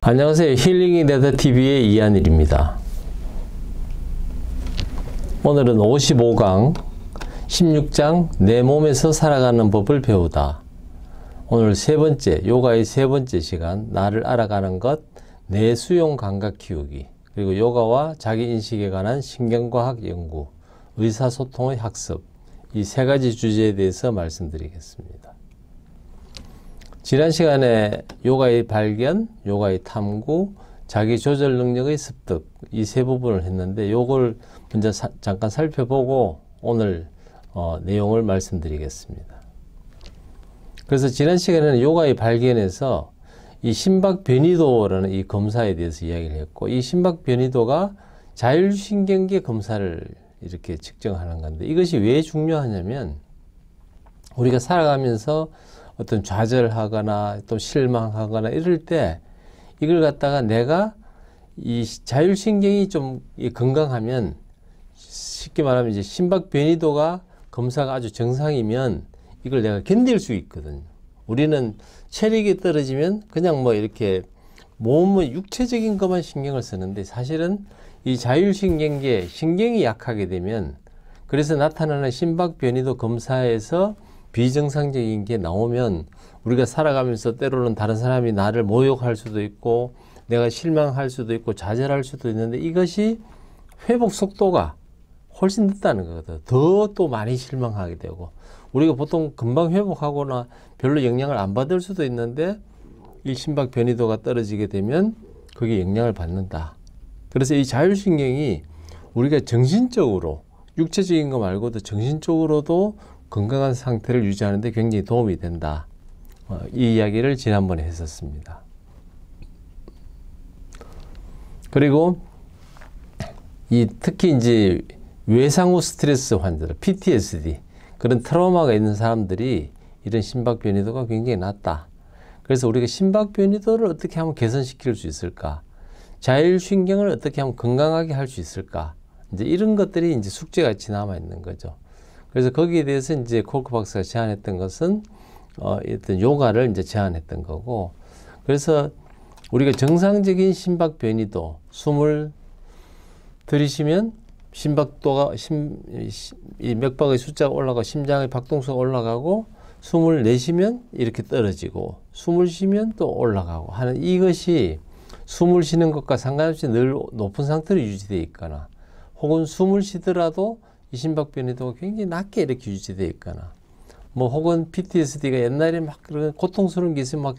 안녕하세요. 힐링이 되다 TV의 이한일입니다. 오늘은 55강 16장 내 몸에서 살아가는 법을 배우다. 오늘 세 번째, 요가의 세 번째 시간, 나를 알아가는 것, 내 수용 감각 키우기, 그리고 요가와 자기인식에 관한 신경과학 연구, 의사소통의 학습, 이 세 가지 주제에 대해서 말씀드리겠습니다. 지난 시간에 요가의 발견, 요가의 탐구, 자기 조절 능력의 습득, 이 세 부분을 했는데 요걸 먼저 잠깐 살펴보고 오늘 내용을 말씀드리겠습니다. 그래서 지난 시간에는 요가의 발견에서 이 심박변이도라는 이 검사에 대해서 이야기를 했고, 이 심박변이도가 자율신경계 검사를 이렇게 측정하는 건데, 이것이 왜 중요하냐면 우리가 살아가면서 어떤 좌절하거나 또 실망하거나 이럴 때 이걸 갖다가 내가 이 자율신경이 좀 건강하면, 쉽게 말하면 이제 심박변이도가 검사가 아주 정상이면 이걸 내가 견딜 수 있거든요. 우리는 체력이 떨어지면 그냥 뭐 이렇게 몸의 육체적인 것만 신경을 쓰는데, 사실은 이 자율신경계 신경이 약하게 되면, 그래서 나타나는 심박변이도 검사에서 비정상적인 게 나오면 우리가 살아가면서 때로는 다른 사람이 나를 모욕할 수도 있고 내가 실망할 수도 있고 좌절할 수도 있는데, 이것이 회복 속도가 훨씬 늦다는 거거든. 더 또 많이 실망하게 되고, 우리가 보통 금방 회복하거나 별로 영향을 안 받을 수도 있는데 이 심박 변이도가 떨어지게 되면 그게 영향을 받는다. 그래서 이 자율신경이 우리가 정신적으로, 육체적인 거 말고도 정신적으로도 건강한 상태를 유지하는 데 굉장히 도움이 된다. 이 이야기를 지난번에 했었습니다. 그리고 특히 이제 외상 후 스트레스 환자들, PTSD, 그런 트라우마가 있는 사람들이 이런 심박 변이도가 굉장히 낮다. 그래서 우리가 심박 변이도를 어떻게 하면 개선시킬 수 있을까? 자율신경을 어떻게 하면 건강하게 할 수 있을까? 이제 이런 것들이 이제 숙제같이 남아 있는 거죠. 그래서 거기에 대해서 이제 콜크 박사가 제안했던 것은 어떤 요가를 이제 제안했던 거고, 그래서 우리가 정상적인 심박 변이도, 숨을 들이쉬면 심박도가 이 맥박의 숫자가 올라가고 심장의 박동수가 올라가고, 숨을 내쉬면 이렇게 떨어지고 숨을 쉬면 또 올라가고 하는, 이것이 숨을 쉬는 것과 상관없이 늘 높은 상태로 유지되어 있거나, 혹은 숨을 쉬더라도 이 심박 변이도가 굉장히 낮게 이렇게 유지되어 있거나, 뭐 혹은 PTSD가 옛날에 막 그런 고통스러운 게 있으면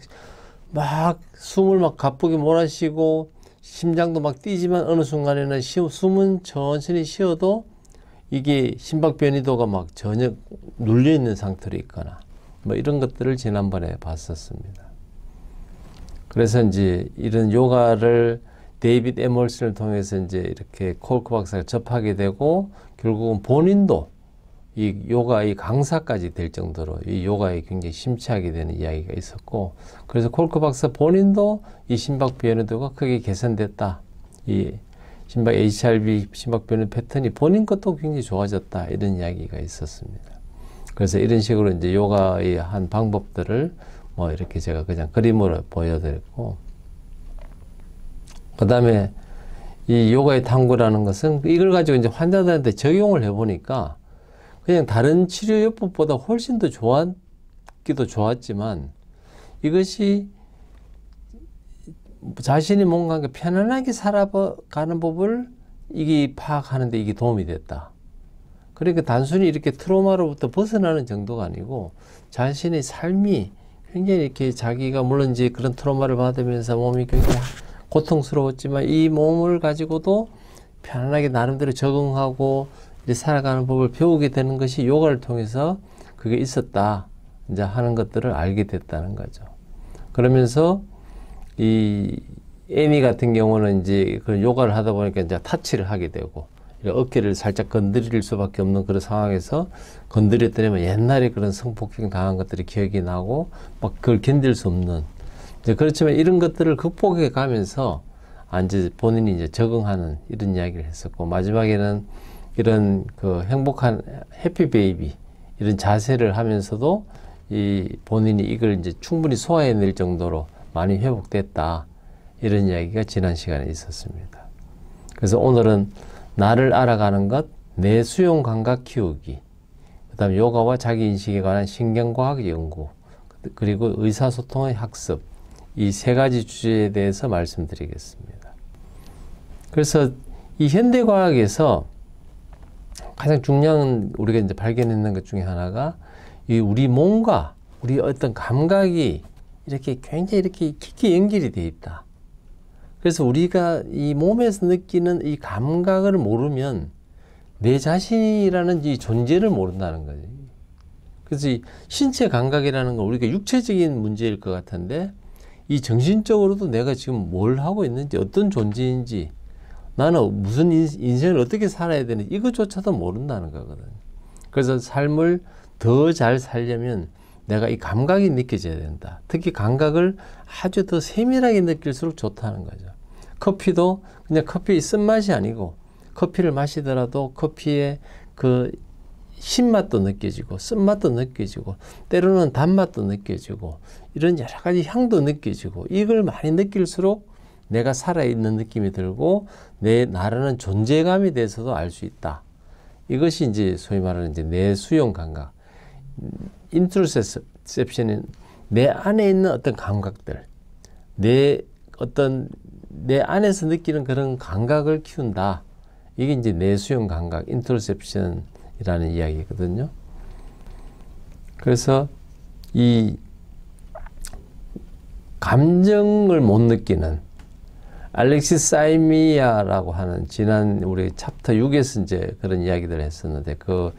막 숨을 막 가쁘게 몰아쉬고 심장도 막 뛰지만 어느 순간에는 숨은 천천히 쉬어도 이게 심박 변이도가 막 전혀 눌려 있는 상태로 있거나, 뭐 이런 것들을 지난번에 봤었습니다. 그래서 이제 이런 요가를 데이빗 에멀슨을 통해서 이제 이렇게 콜크 박사가 접하게 되고, 결국은 본인도 이 요가의 강사까지 될 정도로 이 요가에 굉장히 심취하게 되는 이야기가 있었고, 그래서 콜크 박사 본인도 이 심박 변이도가 크게 개선됐다. 이 HRV 심박 변이 패턴이 본인 것도 굉장히 좋아졌다. 이런 이야기가 있었습니다. 그래서 이런 식으로 이제 요가의 한 방법들을 뭐 이렇게 제가 그냥 그림으로 보여드렸고, 그 다음에 이 요가의 탐구라는 것은 이걸 가지고 이제 환자들한테 적용을 해보니까 그냥 다른 치료요법보다 훨씬 더 좋았기도 좋았지만, 이것이 자신이 뭔가 편안하게 살아가는 법을 이게 파악하는데 이게 도움이 됐다. 그러니까 단순히 이렇게 트라우마로부터 벗어나는 정도가 아니고, 자신의 삶이 굉장히 이렇게 자기가 물론 이제 그런 트라우마를 받으면서 몸이 굉장히 고통스러웠지만 이 몸을 가지고도 편안하게 나름대로 적응하고 이제 살아가는 법을 배우게 되는 것이 요가를 통해서 그게 있었다. 이제 하는 것들을 알게 됐다는 거죠. 그러면서 이 애니 같은 경우는 이제 그런 요가를 하다 보니까 이제 타치를 하게 되고, 어깨를 살짝 건드릴 수밖에 없는 그런 상황에서 건드렸더니 옛날에 그런 성폭행 당한 것들이 기억이 나고 막 그걸 견딜 수 없는, 그렇지만 이런 것들을 극복해 가면서 이제 본인이 이제 적응하는 이런 이야기를 했었고, 마지막에는 이런 그 행복한 해피 베이비 이런 자세를 하면서도 이 본인이 이걸 이제 충분히 소화해낼 정도로 많이 회복됐다. 이런 이야기가 지난 시간에 있었습니다. 그래서 오늘은 나를 알아가는 것, 내 수용 감각 키우기, 그 다음 요가와 자기인식에 관한 신경과학 연구, 그리고 의사소통의 학습, 이 세 가지 주제에 대해서 말씀드리겠습니다. 그래서 이 현대과학에서 가장 중요한 우리가 이제 발견했는 것 중에 하나가 이 우리 몸과 우리 어떤 감각이 이렇게 굉장히 이렇게 깊게 연결이 되어 있다. 그래서 우리가 이 몸에서 느끼는 이 감각을 모르면 내 자신이라는 이 존재를 모른다는 거지. 그래서 이 신체 감각이라는 건 우리가 육체적인 문제일 것 같은데 이 정신적으로도 내가 지금 뭘 하고 있는지, 어떤 존재인지, 나는 무슨 인생을 어떻게 살아야 되는지 이것조차도 모른다는 거거든요. 그래서 삶을 더 잘 살려면 내가 이 감각이 느껴져야 된다. 특히 감각을 아주 더 세밀하게 느낄수록 좋다는 거죠. 커피도 그냥 커피의 쓴맛이 아니고 커피를 마시더라도 커피의 그 신맛도 느껴지고 쓴맛도 느껴지고 때로는 단맛도 느껴지고 이런 여러 가지 향도 느껴지고 이걸 많이 느낄수록 내가 살아있는 느낌이 들고 내 나라는 존재감에 대해서도 알 수 있다. 이것이 이제 소위 말하는 이제 내 수용 감각. 인트로셉션은 내 안에 있는 어떤 감각들, 내 안에서 느끼는 그런 감각을 키운다. 이게 이제 내 수용 감각, 인트로셉션이라는 이야기거든요. 그래서 이 감정을 못 느끼는 알렉시스 사이미아라고 하는 지난 우리 챕터 6에서 이제 그런 이야기들을 했었는데 그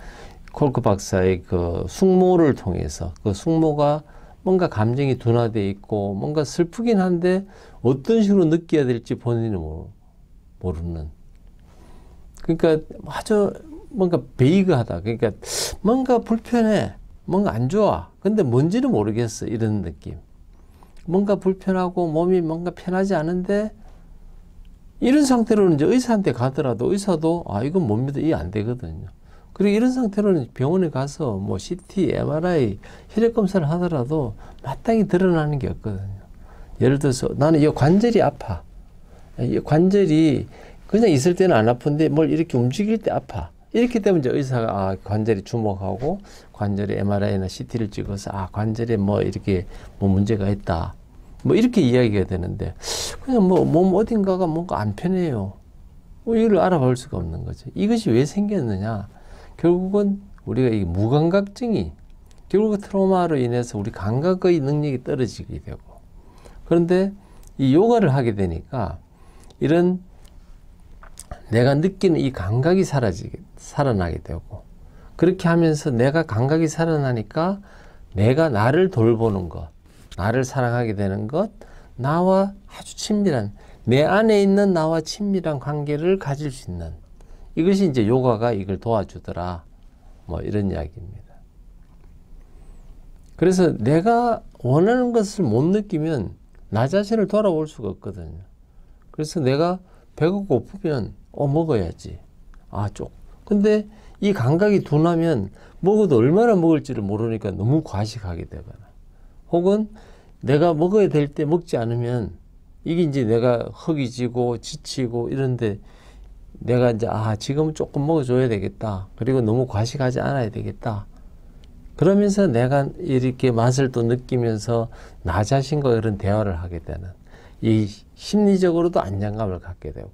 콜크 박사의 그 숙모를 통해서 그 숙모가 뭔가 감정이 둔화되어 있고 뭔가 슬프긴 한데 어떤 식으로 느껴야 될지 본인은 모르는. 그러니까 아주 뭔가 베이그하다. 그러니까 뭔가 불편해. 뭔가 안 좋아. 근데 뭔지는 모르겠어. 이런 느낌. 뭔가 불편하고 몸이 뭔가 편하지 않은데 이런 상태로는 이제 의사한테 가더라도 의사도 이건 못 믿어. 이해 안 되거든요. 그리고 이런 상태로는 병원에 가서 뭐 CT, MRI, 혈액 검사를 하더라도 마땅히 드러나는 게 없거든요. 예를 들어서 나는 이 관절이 아파. 이 관절이 그냥 있을 때는 안 아픈데 뭘 이렇게 움직일 때 아파. 이렇게 되면 이제 의사가 관절이 주목하고 관절에 MRI나 CT를 찍어서 관절에 뭐 이렇게 뭐 문제가 있다. 뭐 이렇게 이야기가 되는데 그냥 뭐 몸 어딘가가 뭔가 안 편해요. 이걸 알아볼 수가 없는 거죠. 이것이 왜 생겼느냐? 결국은 우리가 이 무감각증이 결국 트라우마로 인해서 우리 감각의 능력이 떨어지게 되고 그런데 이 요가를 하게 되니까 이런 내가 느끼는 이 감각이 살아나게 되고 그렇게 하면서 내가 감각이 살아나니까 내가 나를 돌보는 것, 나를 사랑하게 되는 것, 나와 아주 친밀한 내 안에 있는 나와 친밀한 관계를 가질 수 있는 이것이 이제 요가가 이걸 도와주더라. 뭐 이런 이야기입니다. 그래서 내가 원하는 것을 못 느끼면 나 자신을 돌아볼 수가 없거든요. 그래서 내가 배가 고프면 먹어야지. 근데 이 감각이 둔하면 먹어도 얼마나 먹을지를 모르니까 너무 과식하게 되거나 혹은 내가 먹어야 될 때 먹지 않으면 이게 이제 내가 허기지고 지치고 이런데 내가 이제 지금은 조금 먹어줘야 되겠다. 그리고 너무 과식하지 않아야 되겠다. 그러면서 내가 이렇게 맛을 또 느끼면서 나 자신과 그런 대화를 하게 되는 이 심리적으로도 안정감을 갖게 되고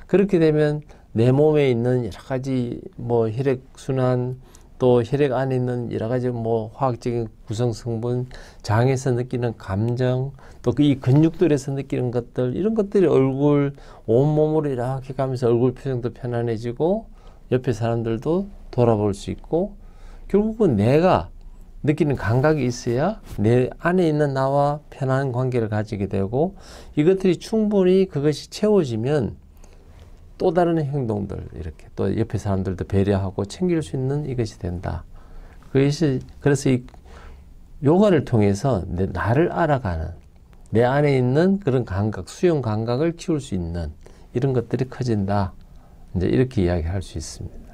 그렇게 되면 내 몸에 있는 여러 가지 뭐 혈액순환 또 혈액 안에 있는 여러 가지 뭐 화학적인 구성 성분, 장에서 느끼는 감정, 또 이 근육들에서 느끼는 것들 이런 것들이 얼굴 온몸으로 이렇게 가면서 얼굴 표정도 편안해지고 옆에 사람들도 돌아볼 수 있고 결국은 내가 느끼는 감각이 있어야 내 안에 있는 나와 편안한 관계를 가지게 되고 이것들이 충분히 그것이 채워지면 또 다른 행동들 이렇게 또 옆에 사람들도 배려하고 챙길 수 있는 이것이 된다. 그래서 이 요가를 통해서 나를 알아가는 내 안에 있는 그런 감각, 수용 감각을 키울 수 있는 이런 것들이 커진다. 이제 이렇게 이야기할 수 있습니다.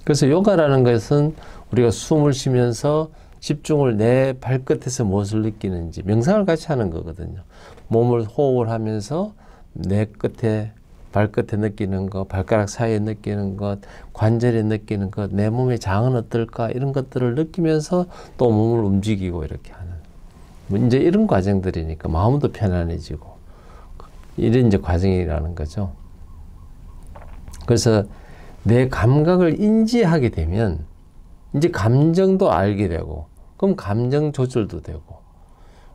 그래서 요가라는 것은 우리가 숨을 쉬면서 집중을 내 발끝에서 무엇을 느끼는지 명상을 같이 하는 거거든요. 몸을 호흡을 하면서 내 끝에 발끝에 느끼는 것, 발가락 사이에 느끼는 것, 관절에 느끼는 것, 내 몸의 장은 어떨까 이런 것들을 느끼면서 또 몸을 움직이고 이렇게 하는 이제 이런 과정들이니까 마음도 편안해지고 이런 이제 과정이라는 거죠. 그래서 내 감각을 인지하게 되면 이제 감정도 알게 되고 그럼 감정 조절도 되고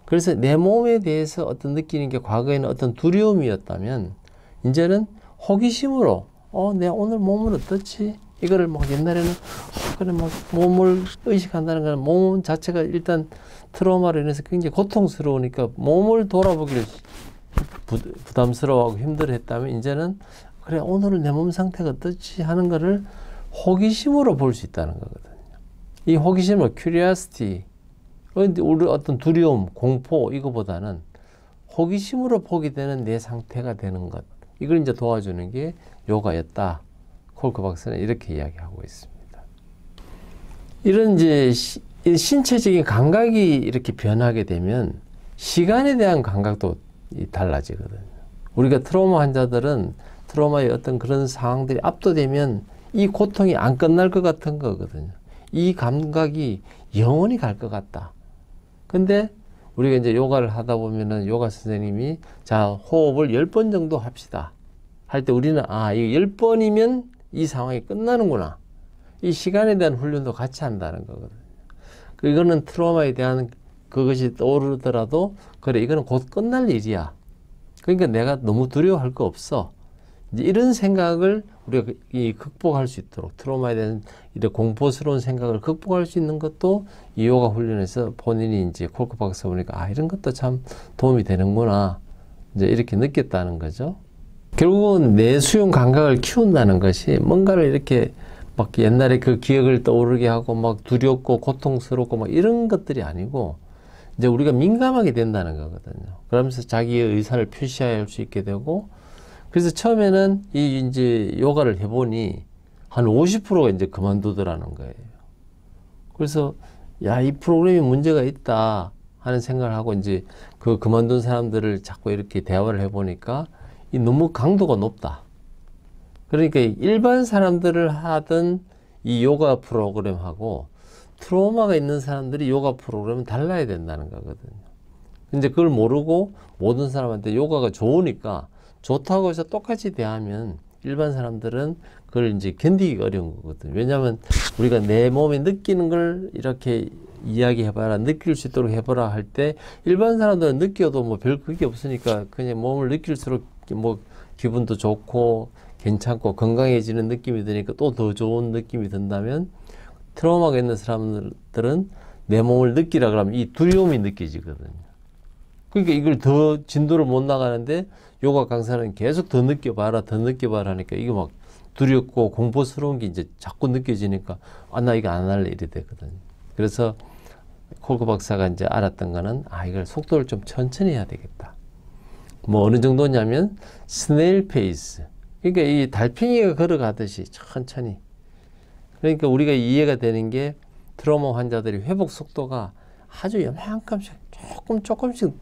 그래서 내 몸에 대해서 어떤 느끼는 게 과거에는 어떤 두려움이었다면 이제는 호기심으로 내가 오늘 몸은 어떻지? 이거를 막 옛날에는 그래 막 몸을 의식한다는 건 몸 자체가 일단 트라우마로 인해서 굉장히 고통스러우니까 몸을 돌아보기를 부담스러워하고 힘들어했다면 이제는 그래 오늘은 내 몸 상태가 어떻지 하는 거를 호기심으로 볼 수 있다는 거거든요. 이 호기심은 curiosity, 우리 어떤 두려움, 공포 이거보다는 호기심으로 보게 되는 내 상태가 되는 것 이걸 이제 도와주는 게 요가였다. 콜크 박사는 이렇게 이야기하고 있습니다. 이런 이제 신체적인 감각이 이렇게 변하게 되면 시간에 대한 감각도 달라지거든요. 우리가 트라우마 환자들은 트라우마의 어떤 그런 상황들이 압도되면 이 고통이 안 끝날 것 같은 거거든요. 이 감각이 영원히 갈 것 같다. 근데 우리가 이제 요가를 하다 보면은 요가 선생님이 자, 호흡을 10번 정도 합시다. 할 때 우리는 이거 10번이면 이 상황이 끝나는구나. 이 시간에 대한 훈련도 같이 한다는 거거든요. 이거는 트라우마에 대한 그것이 떠오르더라도 그래, 이거는 곧 끝날 일이야. 그러니까 내가 너무 두려워할 거 없어. 이제 이런 생각을 우리가 극복할 수 있도록 트라우마에 대한 이런 공포스러운 생각을 극복할 수 있는 것도 이 요가 훈련에서 본인이 이제 콜크 박사 보니까 이런 것도 참 도움이 되는구나. 이제 이렇게 느꼈다는 거죠. 결국은 내수용 감각을 키운다는 것이 뭔가를 이렇게 막 옛날에 그 기억을 떠오르게 하고 막 두렵고 고통스럽고 막 이런 것들이 아니고 이제 우리가 민감하게 된다는 거거든요. 그러면서 자기의 의사를 표시할 수 있게 되고 그래서 처음에는 이제 요가를 해보니 한 50%가 이제 그만두더라는 거예요. 그래서 이 프로그램이 문제가 있다 하는 생각을 하고 이제 그 그만둔 사람들을 자꾸 이렇게 대화를 해보니까 너무 강도가 높다. 그러니까 일반 사람들을 하던 이 요가 프로그램하고 트라우마가 있는 사람들이 요가 프로그램은 달라야 된다는 거거든요. 근데 그걸 모르고 모든 사람한테 요가가 좋으니까 좋다고 해서 똑같이 대하면 일반 사람들은 그걸 이제 견디기 어려운 거거든요. 왜냐하면 우리가 내 몸에 느끼는 걸 이렇게 이야기해봐라, 느낄 수 있도록 해보라 할 때 일반 사람들은 느껴도 뭐 별 그게 없으니까 그냥 몸을 느낄수록 뭐 기분도 좋고 괜찮고 건강해지는 느낌이 드니까 또 더 좋은 느낌이 든다면 트라우마가 있는 사람들은 내 몸을 느끼라 그러면 이 두려움이 느껴지거든요. 그러니까 이걸 더 진도를 못 나가는데 요가 강사는 계속 더 느껴봐라, 더 느껴봐라 하니까 이게 막 두렵고 공포스러운 게 이제 자꾸 느껴지니까 나 이거 안 할래 이래 되거든요. 그래서 콜크 박사가 이제 알았던 거는 이걸 속도를 좀 천천히 해야 되겠다. 뭐 어느 정도냐면 스네일 페이스. 그러니까 이 달팽이가 걸어가듯이 천천히. 그러니까 우리가 이해가 되는 게 트라우마 환자들이 회복 속도가 아주 요만큼씩 조금씩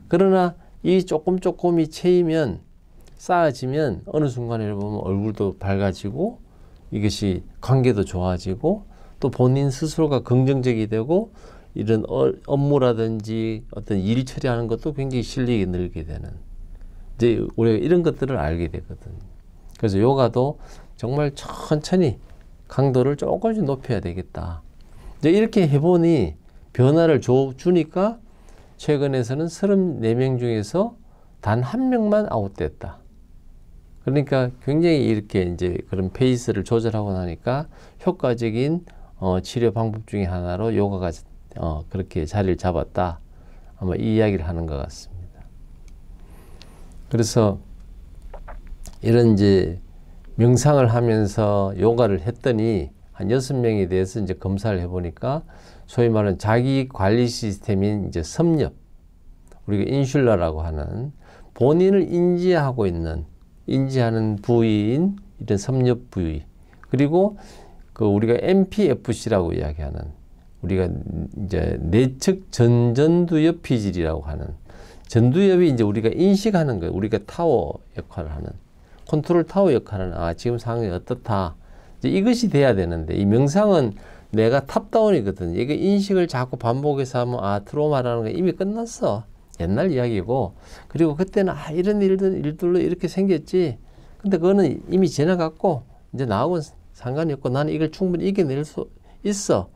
그러나 이 조금이 채이면 쌓아지면 어느 순간에 보면 얼굴도 밝아지고 이것이 관계도 좋아지고 또 본인 스스로가 긍정적이 되고 이런 업무라든지 어떤 일 처리하는 것도 굉장히 실력이 늘게 되는 이제 우리가 이런 것들을 알게 되거든요. 그래서 요가도 정말 천천히 강도를 조금씩 높여야 되겠다. 이제 이렇게 해보니 변화를 주니까 최근에서는 34명 중에서 단 1명만 아웃됐다. 그러니까 굉장히 이렇게 이제 그런 페이스를 조절하고 나니까 효과적인 치료 방법 중에 하나로 요가가 그렇게 자리를 잡았다. 아마 이 이야기를 하는 것 같습니다. 그래서 이런 이제 명상을 하면서 요가를 했더니 한 6명에 대해서 이제 검사를 해보니까 소위 말하는 자기 관리 시스템인 이제 섭렵, 우리가 인슐라라고 하는 본인을 인지하는 부위인 이런 섭렵 부위, 그리고 그 우리가 MPFC라고 이야기하는 우리가 이제 내측 전두엽 피질이라고 하는, 전두엽이 이제 우리가 인식하는 거예요. 우리가 타워 역할을 하는, 컨트롤 타워 역할을 하는, 지금 상황이 어떻다. 이제 이것이 돼야 되는데, 이 명상은 내가 탑다운이거든. 이게 인식을 자꾸 반복해서 하면, 트로마라는 거 이미 끝났어. 옛날 이야기고. 그리고 그때는, 이런 일들로 이렇게 생겼지. 근데 그거는 이미 지나갔고, 이제 나하고는 상관이 없고, 나는 이걸 충분히 이겨낼 수 있어.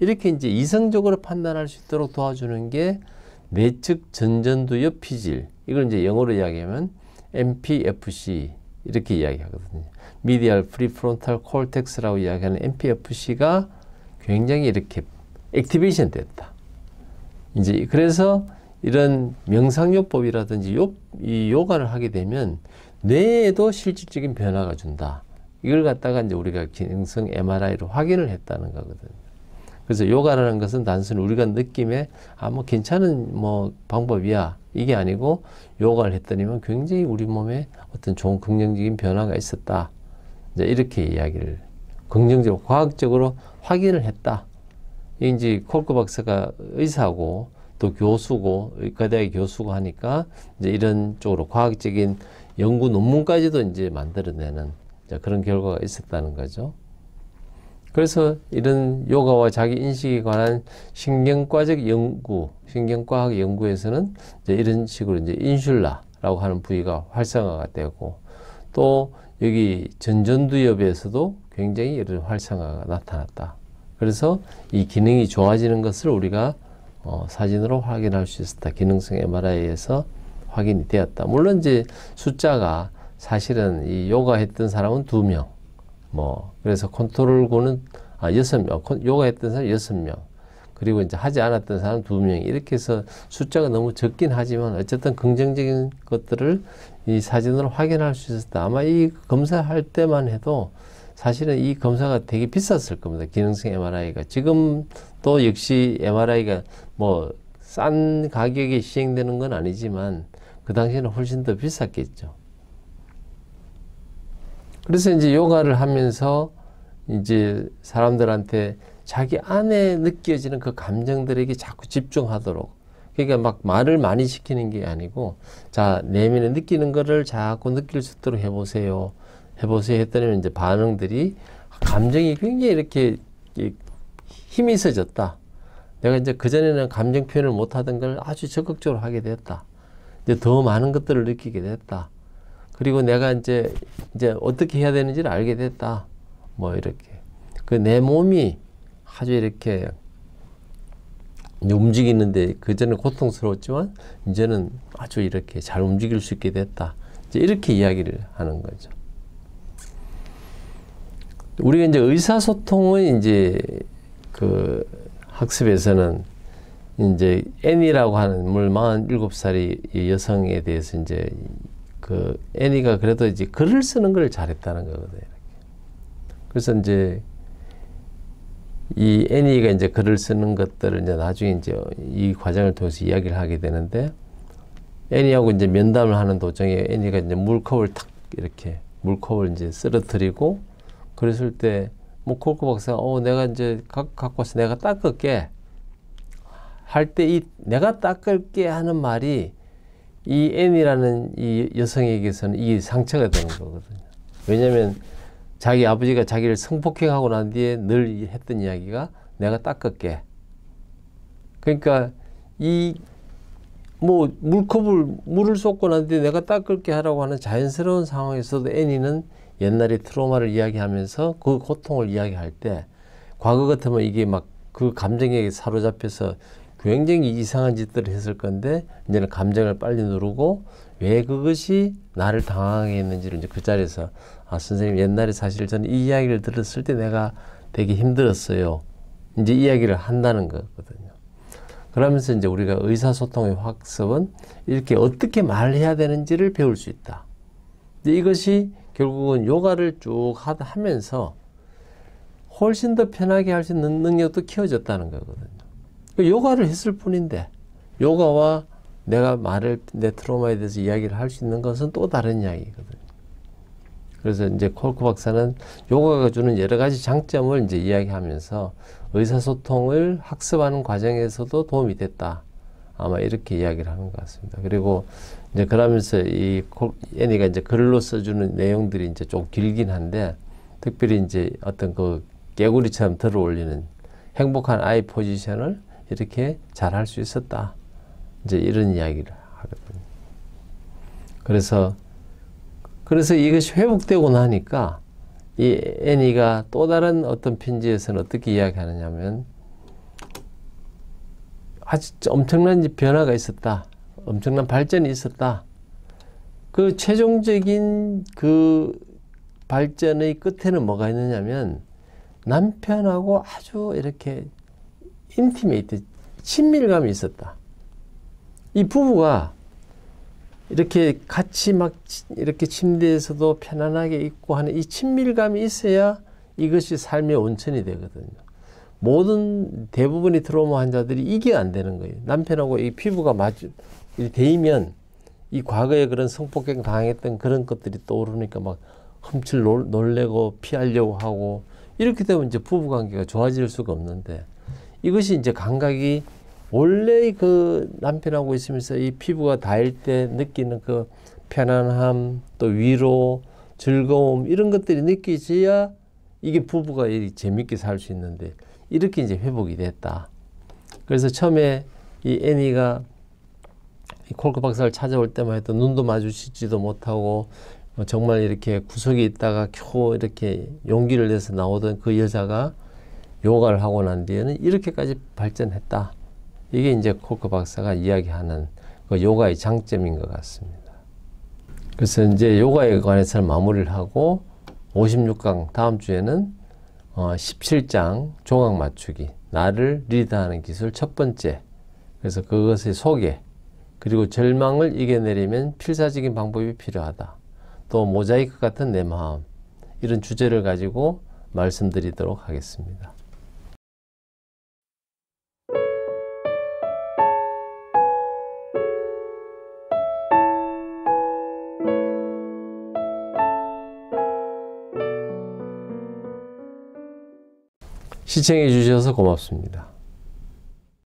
이렇게 이제 이성적으로 판단할 수 있도록 도와주는 게 내측 전두엽 피질. 이걸 이제 영어로 이야기하면 MPFC 이렇게 이야기하거든요. Medial Prefrontal Cortex라고 이야기하는 MPFC가 굉장히 이렇게 액티베이션 됐다. 이제 그래서 이런 명상요법이라든지 이 요가를 하게 되면 뇌에도 실질적인 변화가 준다. 이걸 갖다가 이제 우리가 기능성 MRI로 확인을 했다는 거거든요. 그래서 요가라는 것은 단순히 우리가 느낌에 뭐 괜찮은 방법이야 이게 아니고, 요가를 했더니만 굉장히 우리 몸에 어떤 좋은 긍정적인 변화가 있었다. 이제 이렇게 이야기를 긍정적으로 과학적으로 확인을 했다. 이제 콜크 박사가 의사고 또 교수고 의과대학 교수고 하니까 이제 이런 쪽으로 과학적인 연구 논문까지도 이제 만들어내는 그런 결과가 있었다는 거죠. 그래서 이런 요가와 자기 인식에 관한 신경과적 연구, 신경과학 연구에서는 이제 이런 식으로 이제 인슐라라고 하는 부위가 활성화가 되고, 또 여기 전두엽에서도 굉장히 이런 활성화가 나타났다. 그래서 이 기능이 좋아지는 것을 우리가 사진으로 확인할 수 있었다. 기능성 MRI에서 확인이 되었다. 물론 이제 숫자가 사실은 이 요가 했던 사람은 2명, 그래서 컨트롤고는 6명, 요가 했던 사람 6명, 그리고 이제 하지 않았던 사람 2명, 이렇게 해서 숫자가 너무 적긴 하지만 어쨌든 긍정적인 것들을 이 사진으로 확인할 수 있었다. 아마 이 검사할 때만 해도 사실은 이 검사가 되게 비쌌을 겁니다. 기능성 MRI가. 지금도 역시 MRI가 싼 가격에 시행되는 건 아니지만 그 당시에는 훨씬 더 비쌌겠죠. 그래서 이제 요가를 하면서 이제 사람들한테 자기 안에 느껴지는 그 감정들에게 자꾸 집중하도록, 그러니까 막 말을 많이 시키는 게 아니고, 자, 내면에 느끼는 거를 자꾸 느낄 수 있도록 해보세요 했더니 이제 반응들이, 감정이 굉장히 이렇게 힘이 있어졌다. 내가 이제 그전에는 감정 표현을 못 하던 걸 아주 적극적으로 하게 됐다. 이제 더 많은 것들을 느끼게 됐다. 그리고 내가 이제 어떻게 해야 되는지를 알게 됐다. 이렇게. 내 몸이 아주 이렇게 움직이는데, 그전에 고통스러웠지만, 이제는 아주 이렇게 잘 움직일 수 있게 됐다. 이제 이렇게 이야기를 하는 거죠. 우리가 이제 의사소통은 이제 그 학습에서는 이제 애니라고 하는 47살의 여성에 대해서 이제 그 애니가 그래도 이제 글을 쓰는 걸 잘했다는 거거든요. 그래서 이제 이 애니가 이제 글을 쓰는 것들을 이제 나중에 이제 이 과정을 통해서 이야기를 하게 되는데, 애니하고 이제 면담을 하는 도중에 애니가 이제 물컵을 탁 이렇게 물컵을 이제 쓰러뜨리고, 그랬을 때 콜크 박사가 내가 이제 갖고 와서 내가 닦을게 할 때, 이 내가 닦을게 하는 말이 이 애니라는 이 여성에게서는 이 상처가 되는 거거든요. 왜냐하면 자기 아버지가 자기를 성폭행하고 난 뒤에 늘 했던 이야기가 내가 닦을게. 그러니까 이 물을 쏟고 난 뒤에 내가 닦을게 하라고 하는 자연스러운 상황에서도 애니는 옛날의 트로마를 이야기하면서 그 고통을 이야기할 때, 과거 같으면 이게 막 그 감정에 사로잡혀서 굉장히 이상한 짓들을 했을 건데, 이제는 감정을 빨리 누르고 왜 그것이 나를 당하게 했는지를 이제 그 자리에서, 선생님 옛날에 사실 저는 이 이야기를 들었을 때 내가 되게 힘들었어요. 이제 이야기를 한다는 거거든요. 그러면서 이제 우리가 의사소통의 학습은 이렇게 어떻게 말해야 되는지를 배울 수 있다. 이것이 결국은 요가를 쭉 하면서 훨씬 더 편하게 할 수 있는 능력도 키워졌다는 거거든요. 요가를 했을 뿐인데, 요가와 내가 내 트라우마에 대해서 이야기를 할 수 있는 것은 또 다른 이야기거든요. 그래서 이제 콜크 박사는 요가가 주는 여러 가지 장점을 이제 이야기하면서 의사소통을 학습하는 과정에서도 도움이 됐다. 아마 이렇게 이야기를 하는 것 같습니다. 그리고 이제 그러면서 애니가 이제 글로 써주는 내용들이 이제 좀 길긴 한데, 특별히 이제 어떤 그 깨구리처럼 들어 올리는 행복한 아이 포지션을 이렇게 잘 할 수 있었다. 이제 이런 이야기를 하거든요. 그래서 이것이 회복되고 나니까 이 애니가 또 다른 어떤 편지에서는 어떻게 이야기하느냐면, 아주 엄청난 변화가 있었다. 엄청난 발전이 있었다. 그 최종적인 그 발전의 끝에는 뭐가 있느냐면, 남편하고 아주 이렇게 인티메이트, 친밀감이 있었다. 이 부부가 이렇게 같이 막 이렇게 침대에서도 편안하게 있고 하는 이 친밀감이 있어야 이것이 삶의 온천이 되거든요. 대부분의 트라우마 환자들이 이게 안 되는 거예요. 남편하고 이 피부가 대이면 이 과거에 그런 성폭행 당했던 그런 것들이 떠오르니까 막 흠칠 놀래고 피하려고 하고, 이렇게 되면 이제 부부 관계가 좋아질 수가 없는데, 이것이 이제 감각이 원래 그 남편하고 있으면서 이 피부가 닿을 때 느끼는 그 편안함, 또 위로, 즐거움, 이런 것들이 느껴져야 이게 부부가 재밌게 살 수 있는데, 이렇게 이제 회복이 됐다. 그래서 처음에 이 애니가 이 콜크 박사를 찾아올 때만 해도 눈도 마주치지도 못하고 정말 이렇게 구석에 있다가 겨우 이렇게 용기를 내서 나오던 그 여자가 요가를 하고 난 뒤에는 이렇게까지 발전했다. 이게 이제 콜크 박사가 이야기하는 그 요가의 장점인 것 같습니다. 그래서 이제 요가에 관해서는 마무리를 하고 56강 다음 주에는 17장 종악 맞추기, 나를 리드하는 기술 첫 번째, 그래서 그것의 소개, 그리고 절망을 이겨내려면 필사적인 방법이 필요하다. 또 모자이크 같은 내 마음, 이런 주제를 가지고 말씀드리도록 하겠습니다. 시청해 주셔서 고맙습니다.